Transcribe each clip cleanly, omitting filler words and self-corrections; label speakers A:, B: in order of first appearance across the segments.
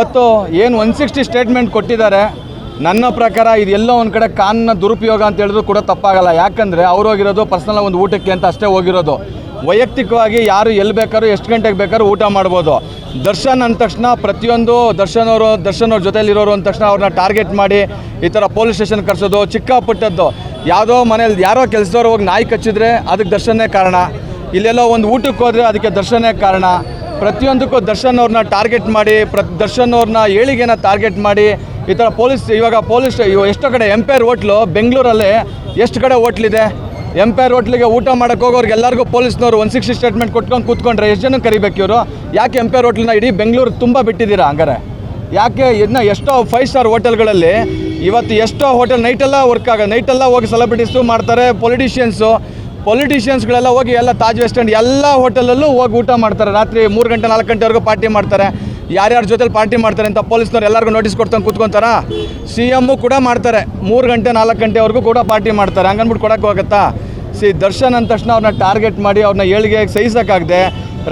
A: ಇವತ್ತು ಏನು 160 ಸ್ಟೇಟ್ಮೆಂಟ್ ಕೊಟ್ಟಿದ್ದಾರೆ. ನನ್ನ ಪ್ರಕಾರ ಇದೆಲ್ಲೋ ಒಂದು ಕಡೆ ಕಾನೂನಿನ ದುರುಪಯೋಗ ಅಂತ ಹೇಳಿದ್ರು ಕೂಡ ತಪ್ಪಾಗಲ್ಲ. ಯಾಕಂದರೆ ಅವ್ರು ಹೋಗಿರೋದು ಪರ್ಸನಲ್ ಒಂದು ಊಟಕ್ಕೆ ಅಂತ ಅಷ್ಟೇ ಹೋಗಿರೋದು. ವೈಯಕ್ತಿಕವಾಗಿ ಯಾರು ಎಲ್ಲಿ ಬೇಕಾದ್ರೂ ಎಷ್ಟು ಗಂಟೆಗೆ ಬೇಕಾದ್ರೂ ಊಟ ಮಾಡ್ಬೋದು. ದರ್ಶನ್ ಅಂದ ತಕ್ಷಣ ಪ್ರತಿಯೊಂದು ದರ್ಶನ್ ಅವ್ರ ಜೊತೆಲಿರೋರು ಅಂದ ತಕ್ಷಣ ಅವ್ರನ್ನ ಟಾರ್ಗೆಟ್ ಮಾಡಿ ಈ ಥರ ಪೊಲೀಸ್ ಸ್ಟೇಷನ್ ಕರ್ಸೋದು ಚಿಕ್ಕ ಪುಟ್ಟದ್ದು. ಯಾವುದೋ ಮನೇಲಿ ಯಾರೋ ಕೆಲಸದವ್ರು ಹೋಗಿ ನಾಯಿ ಕಚ್ಚಿದ್ರೆ ಅದಕ್ಕೆ ದರ್ಶನ್ನೇ ಕಾರಣ. ಇಲ್ಲೆಲ್ಲೋ ಒಂದು ಊಟಕ್ಕೆ ಹೋದರೆ ಅದಕ್ಕೆ ದರ್ಶನ್ನೇ ಕಾರಣ. ಪ್ರತಿಯೊಂದಕ್ಕೂ ದರ್ಶನ್ ಅವ್ರನ್ನ ಟಾರ್ಗೆಟ್ ಮಾಡಿ ದರ್ಶನ್ ಅವ್ರನ್ನ ಏಳಿಗೆನ ಟಾರ್ಗೆಟ್ ಮಾಡಿ ಈ ಥರ ಇವಾಗ ಪೊಲೀಸ್ ಎಷ್ಟೋ ಕಡೆ ಎಂಪೈರ್ ಹೋಟ್ಲು ಬೆಂಗಳೂರಲ್ಲಿ ಎಷ್ಟು ಕಡೆ ಹೋಟ್ಲಿದೆ. ಎಂಪೈರ್ ಹೋಟ್ಲಿಗೆ ಊಟ ಮಾಡೋಕ್ಕೆ ಹೋಗೋರಿಗೆ ಎಲ್ಲರಿಗೂ ಪೊಲೀಸ್ನವರು 160 ಸ್ಟೇಟ್ಮೆಂಟ್ ಕೊಟ್ಕೊಂಡು ಕೂತ್ಕೊಂಡ್ರೆ ಎಷ್ಟು ಜನ ಕರಿಬೇಕು ಇವರು? ಯಾಕೆ ಎಂಪೈರ್ ಹೋಟ್ಲನ್ನ ಇಡೀ ಬೆಂಗಳೂರು ತುಂಬ ಬಿಟ್ಟಿದ್ದೀರಾ? ಹಂಗಾರೆ ಯಾಕೆ ಇದನ್ನ ಎಷ್ಟೋ 5 ಸ್ಟಾರ್ ಹೋಟೆಲ್ಗಳಲ್ಲಿ ಇವತ್ತು ಎಷ್ಟೋ ಹೋಟೆಲ್ ನೈಟೆಲ್ಲ ವರ್ಕ್ ಆಗೋದು, ನೈಟೆಲ್ಲ ಹೋಗಿ ಸೆಲೆಬ್ರಿಟೀಸು ಮಾಡ್ತಾರೆ. ಪೊಲಿಟಿಷಿಯನ್ಸ್ಗಳೆಲ್ಲ ಹೋಗಿ ಎಲ್ಲ ತಾಜ್ ವೆಸ್ಟ್ ಎಂಡ್ ಎಲ್ಲ ಹೋಟೆಲಲ್ಲೂ ಹೋಗಿ ಊಟ ಮಾಡ್ತಾರೆ. ರಾತ್ರಿ 3 ಗಂಟೆ 4 ಗಂಟೆವರೆಗೂ ಪಾರ್ಟಿ ಮಾಡ್ತಾರೆ. ಯಾರ್ಯಾರ ಜೊತೆಲಿ ಪಾರ್ಟಿ ಮಾಡ್ತಾರೆ ಅಂತ ಪೊಲೀಸ್ನವ್ರು ಎಲ್ಲರಿಗೂ ನೋಟಿಸ್ ಕೊಡ್ತಂಗೆ ಕೂತ್ಕೊತಾರ. CM ಕೂಡ ಮಾಡ್ತಾರೆ, 3 ಗಂಟೆ 4 ಗಂಟೆವರೆಗೂ ಕೂಡ ಪಾರ್ಟಿ ಮಾಡ್ತಾರೆ. ಹಂಗನ್ಬಿಟ್ಟು ಕೊಡೋಕ್ಕೆ ಹೋಗುತ್ತಾ? ದರ್ಶನ್ ಅಂದ ತಕ್ಷಣ ಅವ್ರನ್ನ ಟಾರ್ಗೆಟ್ ಮಾಡಿ ಅವ್ರನ್ನ ಏಳಿಗೆ ಸಹಿಸೋಕ್ಕಾಗದೆ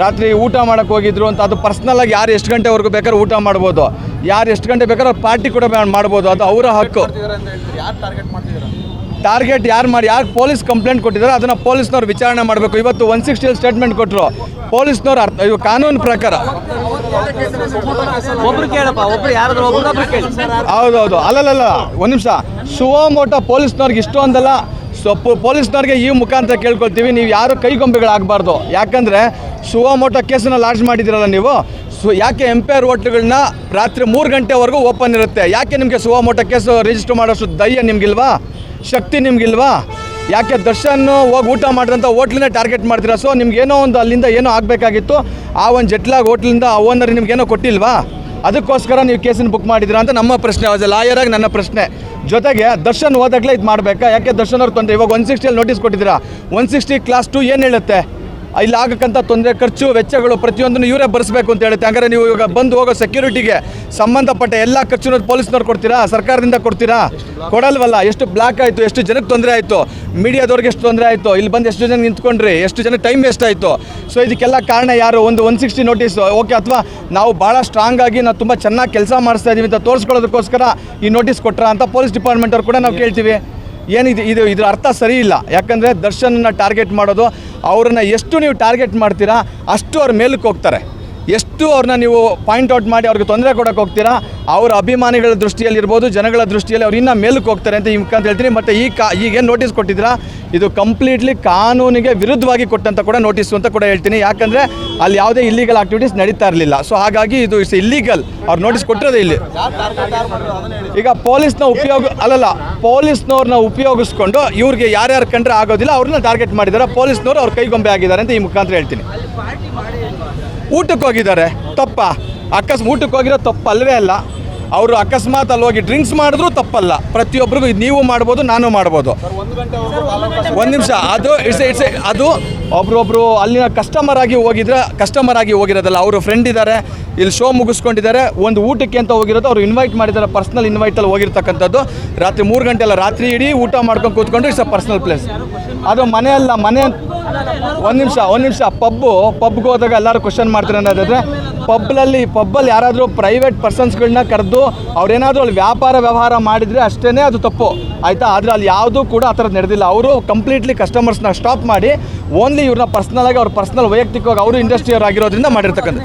A: ರಾತ್ರಿ ಊಟ ಮಾಡೋಕ್ಕೆ ಹೋಗಿದ್ರು ಅಂತ ಅದು ಪರ್ಸ್ನಲಾಗಿ ಯಾರು ಎಷ್ಟು ಗಂಟೆವರೆಗೂ ಬೇಕಾದ್ರೆ ಊಟ ಮಾಡ್ಬೋದು, ಯಾರು ಎಷ್ಟು ಗಂಟೆ ಬೇಕಾದ್ರೆ ಅವ್ರು ಪಾರ್ಟಿ ಕೂಡ ಮಾಡ್ಬೋದು. ಅದು ಅವರ ಹಕ್ಕು. ಟಾರ್ಗೆಟ್ ಯಾರು ಪೊಲೀಸ್ ಕಂಪ್ಲೇಂಟ್ ಕೊಟ್ಟಿದ್ದಾರೆ ಅದನ್ನು ಪೊಲೀಸ್ನವ್ರು ವಿಚಾರಣೆ ಮಾಡಬೇಕು. ಇವತ್ತು 160 ಸ್ಟೇಟ್ಮೆಂಟ್ ಕೊಟ್ಟರು ಪೊಲೀಸ್ನವ್ರು. ಇವು ಕಾನೂನು ಪ್ರಕಾರ ಹೌದೌದು. ಅಲ್ಲಲ್ಲ ಒಂದು ನಿಮಿಷ. ಸುವಮೋಟೋ ಪೊಲೀಸ್ನವ್ರಿಗೆ ಇಷ್ಟೊಂದಲ್ಲ. ಪೊಲೀಸ್ನವ್ರಿಗೆ ಈ ಮುಖಾಂತರ ಕೇಳ್ಕೊಳ್ತೀವಿ, ನೀವು ಯಾರು ಕೈಗೊಂಬೆಗಳಾಗಬಾರ್ದು. ಯಾಕಂದರೆ ಸುವಮೋಟೋ ಕೇಸನ್ನು ಲಾಂಚ್ ಮಾಡಿದ್ದೀರಲ್ಲ ನೀವು. ಯಾಕೆ ಎಂಪೈರ್ ಹೋಟ್ಲುಗಳನ್ನ ರಾತ್ರಿ 3 ಗಂಟೆವರೆಗೂ ಓಪನ್ ಇರುತ್ತೆ? ಯಾಕೆ ನಿಮಗೆ ಸುವಮೋಟೋ ಕೇಸು ರಿಜಿಸ್ಟರ್ ಮಾಡೋಷ್ಟು ಧೈರ್ಯ ನಿಮಗಿಲ್ವಾ? ಶಕ್ತಿ ನಿಮಗಿಲ್ವಾ? ಯಾಕೆ ದರ್ಶನ್ ಹೋಗಿ ಊಟ ಮಾಡಿದಂಥ ಹೋಟ್ಲನ್ನೇ ಟಾರ್ಗೆಟ್ ಮಾಡ್ತೀರಾ? ಸೊ ನಿಮ್ಗೇನೋ ಒಂದು ಅಲ್ಲಿಂದ ಏನೋ ಆಗಬೇಕಾಗಿತ್ತು, ಆ ಒಂದು ಜೆಟ್ಲಾಗ್ ಹೋಟ್ಲಿಂದ ಆ ಓನರ್ ನಿಮ್ಗೇನೋ ಕೊಟ್ಟಿಲ್ವಾ? ಅದಕ್ಕೋಸ್ಕರ ನೀವು ಕೇಸನ್ನು ಬುಕ್ ಮಾಡಿದ್ದೀರಾ ಅಂತ ನಮ್ಮ ಪ್ರಶ್ನೆ. ಆಸ್ ಎ ಲಾಯರಾಗಿ ನನ್ನ ಪ್ರಶ್ನೆ. ಜೊತೆಗೆ ದರ್ಶನ್ ಹೋದಾಗಲೇ ಇದು ಮಾಡಬೇಕಾ? ಯಾಕೆ ದರ್ಶನ್ ಅವ್ರು ತೊಂದರೆ ಇವಾಗ 160 ನೋಟಿಸ್ ಕೊಟ್ಟಿದ್ದೀರಾ? 160 ಕ್ಲಾಸ್ 2 ಏನು ಹೇಳುತ್ತೆ? ಇಲ್ಲಿ ಆಗಕ್ಕಂಥ ತೊಂದರೆ, ಖರ್ಚು ವೆಚ್ಚಗಳು ಪ್ರತಿಯೊಂದನ್ನು ಇವರೇ ಭರಿಸಬೇಕು ಅಂತ ಹೇಳುತ್ತೆ. ಹಂಗಾರೆ ನೀವು ಇವಾಗ ಬಂದು ಹೋಗೋ ಸೆಕ್ಯೂರಿಟಿಗೆ ಸಂಬಂಧಪಟ್ಟ ಎಲ್ಲ ಖರ್ಚು ಪೊಲೀಸ್ನವ್ರು ಕೊಡ್ತೀರಾ? ಸರ್ಕಾರದಿಂದ ಕೊಡ್ತೀರಾ? ಕೊಡಲ್ವಲ್ಲ. ಎಷ್ಟು ಬ್ಲಾಕ್ ಆಯಿತು, ಎಷ್ಟು ಜನಕ್ಕೆ ತೊಂದರೆ ಆಯಿತು, ಮೀಡಿಯಾದವ್ರಿಗೆ ಎಷ್ಟು ತೊಂದರೆ ಆಯಿತು, ಇಲ್ಲಿ ಬಂದು ಎಷ್ಟು ಜನ ನಿಂತ್ಕೊಂಡ್ರಿ, ಎಷ್ಟು ಜನ ಟೈಮ್ ವೇಸ್ಟ್ ಆಯಿತು. ಸೊ ಇದಕ್ಕೆಲ್ಲ ಕಾರಣ ಯಾರು? ಒಂದು 160 ನೋಟಿಸ್ ಓಕೆ, ಅಥವಾ ನಾವು ಭಾಳ ಸ್ಟ್ರಾಂಗ್ ಆಗಿ ನಾವು ತುಂಬ ಚೆನ್ನಾಗಿ ಕೆಲಸ ಮಾಡಿಸ್ತಾ ಇದ್ದೀವಿ ಅಂತ ತೋರಿಸ್ಕೊಳ್ಳೋದಕ್ಕೋಸ್ಕರ ಈ ನೋಟಿಸ್ ಕೊಟ್ರಾ ಅಂತ ಪೊಲೀಸ್ ಡಿಪಾರ್ಟ್ಮೆಂಟ್ ಅವ್ರು ಕೂಡ ನಾವು ಕೇಳ್ತೀವಿ. ಏನಿದೆ ಇದ್ರ ಅರ್ಥ ಸರಿ ಇಲ್ಲ. ಯಾಕಂದರೆ ದರ್ಶನನ್ನು ಟಾರ್ಗೆಟ್ ಮಾಡೋದು, ಅವ್ರನ್ನ ಎಷ್ಟು ನೀವು ಟಾರ್ಗೆಟ್ ಮಾಡ್ತೀರಾ ಅಷ್ಟು ಅವ್ರ ಮೇಲಕ್ಕೆ ಹೋಗ್ತಾರೆ. ಎಷ್ಟು ಅವ್ರನ್ನ ನೀವು ಪಾಯಿಂಟ್ ಔಟ್ ಮಾಡಿ ಅವ್ರಿಗೆ ತೊಂದರೆ ಕೊಡೋಕೆ ಹೋಗ್ತೀರಾ, ಅವರ ಅಭಿಮಾನಿಗಳ ದೃಷ್ಟಿಯಲ್ಲಿ ಇರ್ಬೋದು, ಜನಗಳ ದೃಷ್ಟಿಯಲ್ಲಿ ಅವ್ರು ಇನ್ನೂ ಮೇಲಕ್ಕೆ ಹೋಗ್ತಾರೆ ಅಂತ ಈ ಮುಖಾಂತರ ಹೇಳ್ತೀನಿ. ಮತ್ತು ಈಗೇನು ನೋಟಿಸ್ ಕೊಟ್ಟಿದ್ದೀರಾ ಇದು ಕಂಪ್ಲೀಟ್ಲಿ ಕಾನೂನಿಗೆ ವಿರುದ್ಧವಾಗಿ ಕೊಟ್ಟಂತ ಕೂಡ ನೋಟಿಸು ಅಂತ ಕೂಡ ಹೇಳ್ತೀನಿ. ಯಾಕಂದರೆ ಅಲ್ಲಿ ಯಾವುದೇ ಇಲ್ಲಿಗಲ್ ಆಕ್ಟಿವಿಟೀಸ್ ನಡೀತಾ ಇರಲಿಲ್ಲ. ಸೊ ಹಾಗಾಗಿ ಇದು ಇಟ್ಸ್ ಇಲ್ಲಿಗಲ್. ಅವ್ರು ನೋಟಿಸ್ ಕೊಟ್ಟಿರೋದೇ ಇಲ್ಲಿ. ಈಗ ಪೊಲೀಸ್ನವ್ರನ್ನ ಉಪಯೋಗಿಸ್ಕೊಂಡು ಇವ್ರಿಗೆ ಯಾರ್ಯಾರು ಕಂಡ್ರೆ ಆಗೋದಿಲ್ಲ ಅವ್ರನ್ನ ಟಾರ್ಗೆಟ್ ಮಾಡಿದ್ದಾರೆ. ಪೊಲೀಸ್ನವರು ಅವ್ರ ಕೈಗೊಂಬೆ ಆಗಿದ್ದಾರೆ ಅಂತ ಈ ಮುಖಾಂತರ ಹೇಳ್ತೀನಿ. ಊಟಕ್ಕೆ ಹೋಗಿದ್ದಾರೆ ತಪ್ಪ? ಊಟಕ್ಕೆ ಹೋಗಿರೋ ತಪ್ಪು ಅಲ್ಲವೇ ಅಲ್ಲ. ಅವರು ಅಕಸ್ಮಾತ್ ಅಲ್ಲಿ ಹೋಗಿ ಡ್ರಿಂಕ್ಸ್ ಮಾಡಿದ್ರು ತಪ್ಪಲ್ಲ. ಪ್ರತಿಯೊಬ್ಬರಿಗೂ ಇದು ನೀವು ಮಾಡ್ಬೋದು, ನಾನು ಮಾಡ್ಬೋದು. ಒಂದು ನಿಮಿಷ. ಅದು ಒಬ್ರೊಬ್ರು ಅಲ್ಲಿನ ಕಸ್ಟಮರ್ ಆಗಿ ಹೋಗಿರೋದಲ್ಲ. ಅವರು ಫ್ರೆಂಡ್ ಇದ್ದಾರೆ, ಇಲ್ಲಿ ಶೋ ಮುಗಿಸ್ಕೊಂಡಿದ್ದಾರೆ, ಒಂದು ಊಟಕ್ಕೆ ಅಂತ ಹೋಗಿರೋದು. ಅವರು ಇನ್ವೈಟ್ ಮಾಡಿದ್ದಾರೆ, ಪರ್ಸ್ನಲ್ ಇನ್ವೈಟಲ್ಲಿ ಹೋಗಿರ್ತಕ್ಕಂಥದ್ದು. ರಾತ್ರಿ 3 ಗಂಟೆ ಅಲ್ಲ, ರಾತ್ರಿ ಇಡೀ ಊಟ ಮಾಡ್ಕೊಂಡು ಕೂತ್ಕೊಂಡು ಇಟ್ಸ್ ಅ ಪರ್ಸ್ನಲ್ ಪ್ಲೇಸ್. ಅದು ಮನೆ ಅಲ್ಲ. ಒಂದು ನಿಮಿಷ. ಪಬ್ಗೆ ಹೋದಾಗ ಎಲ್ಲರೂ ಕ್ವಶನ್ ಮಾಡ್ತಾರೆ ಅನ್ನೋದಾದರೆ, ಪಬ್ಬಲ್ಲಿ ಯಾರಾದರೂ ಪ್ರೈವೇಟ್ ಪರ್ಸನ್ಸ್ಗಳನ್ನ ಕರೆದು ಅವ್ರೇನಾದರೂ ಅಲ್ಲಿ ವ್ಯವಹಾರ ಮಾಡಿದರೆ ಅಷ್ಟೇ ಅದು ತಪ್ಪು, ಆಯಿತಾ? ಆದರೆ ಅಲ್ಲಿ ಯಾವುದೂ ಕೂಡ ಆ ಥರದ್ದು ನಡೆದಿಲ್ಲ. ಅವರು ಕಂಪ್ಲೀಟ್ಲಿ ಕಸ್ಟಮರ್ಸ್ನ ಸ್ಟಾಪ್ ಮಾಡಿ ಓನ್ಲಿ ಇವ್ರನ್ನ ಪರ್ಸ್ನಲಾಗಿ ಅವ್ರ ಪರ್ಸ್ನಲ್ ವೈಯಕ್ತಿಕವಾಗಿ ಅವರು ಇಂಡಸ್ಟ್ರಿಯವ್ರು ಆಗಿರೋದ್ರಿಂದ ಮಾಡಿರ್ತಕ್ಕಂಥ.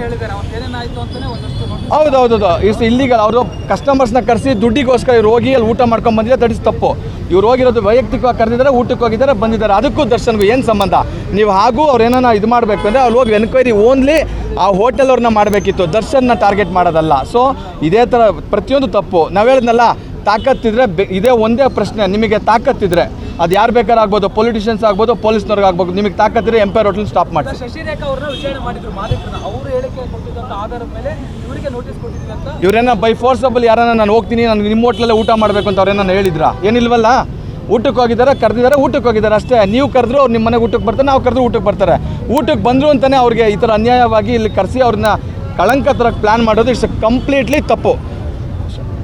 A: ಹೌದು. It's illegal. ಅವರು ಕಸ್ಟಮರ್ಸ್ನ ಕರೆಸಿ ದುಡ್ಡಿಗೋಸ್ಕರ ಇವ್ರು ಹೋಗಿ ಅಲ್ಲಿ ಊಟ ಮಾಡ್ಕೊಂಡು ಬಂದಿದ್ದಾರೆ, ದಟ್ ಇಸ್ ತಪ್ಪು. ಇವ್ರು ಹೋಗಿರೋದು ವೈಯಕ್ತಿಕವಾಗಿ ಕರೆದಿದ್ದಾರೆ, ಊಟಕ್ಕೆ ಹೋಗಿದ್ದಾರೆ, ಬಂದಿದ್ದಾರೆ. ಅದಕ್ಕೂ ದರ್ಶನ್ಗೂ ಏನು ಸಂಬಂಧ? ನೀವು ಹಾಗೂ ಅವ್ರೇನೋ ಇದು ಮಾಡಬೇಕು ಅಂದರೆ ಅಲ್ಲಿ ಹೋಗಿ ಎನ್ಕ್ವೈರಿ ಓನ್ಲಿ ಆ ಹೋಟೆಲ್ ಅವ್ರನ್ನ ಮಾಡಬೇಕಿತ್ತು, ದರ್ಶನ್ನ ಟಾರ್ಗೆಟ್ ಮಾಡೋದಲ್ಲ. ಸೊ ಇದೇ ಥರ ಪ್ರತಿಯೊಂದು ತಪ್ಪು. ನಾವು ಹೇಳಿದ್ನಲ್ಲ, ತಾಕತ್ತಿದ್ರೆ ಇದೇ ಒಂದೇ ಪ್ರಶ್ನೆ. ನಿಮಗೆ ತಾಕತ್ತಿದ್ರೆ ಅದು ಯಾರು ಬೇಕಾದ್ರೂ ಆಗ್ಬೋದು, ಪೊಲಿಟಿಷಿಯನ್ಸ್ ಆಗ್ಬೋದು, ಪೊಲೀಸ್ನವ್ರಿಗೆ ಆಗ್ಬೋದು. ನಿಮಗೆ ತಾಕತ್ತಿದ್ರೆ ಎಂಪೈರ್ ಹೋಟೆಲ್ ಸ್ಟಾಪ್ ಮಾಡಿ. ಇವರೇನ ಬೈ ಫೋರ್ಸಬಲ್ ಯಾರನ್ನ ನಾನು ಹೋಗ್ತೀನಿ, ನಾನು ನಿಮ್ಮ ಹೋಟ್ಲಲ್ಲೇ ಊಟ ಮಾಡಬೇಕು ಅಂತ ಅವ್ರೇನ ಹೇಳಿದ್ರಾ? ಏನಿಲ್ವಲ್ಲ. ಊಟಕ್ಕೆ ಹೋಗಿದ್ದಾರೆ, ಕರೆದಿದ್ದಾರೆ, ಊಟಕ್ಕೆ ಹೋಗಿದ್ದಾರೆ ಅಷ್ಟೇ. ನೀವು ಕರೆದ್ರು ಅವ್ರು ನಿಮ್ಮ ಮನೆಗೆ ಊಟಕ್ಕೆ ಬರ್ತಾರೆ, ನಾವು ಕರೆದ್ರು ಊಟಕ್ಕೆ ಬರ್ತಾರೆ. ಊಟಕ್ಕೆ ಬಂದರು ಅಂತಲೇ ಅವ್ರಿಗೆ ಈ ಥರ ಅನ್ಯಾಯವಾಗಿ ಇಲ್ಲಿ ಕರೆಸಿ ಅವ್ರನ್ನ ಕಳಂಕ ಥರ ಪ್ಲ್ಯಾನ್ ಮಾಡೋದು ಇಟ್ಸ್ ಕಂಪ್ಲೀಟ್ಲಿ ತಪ್ಪು.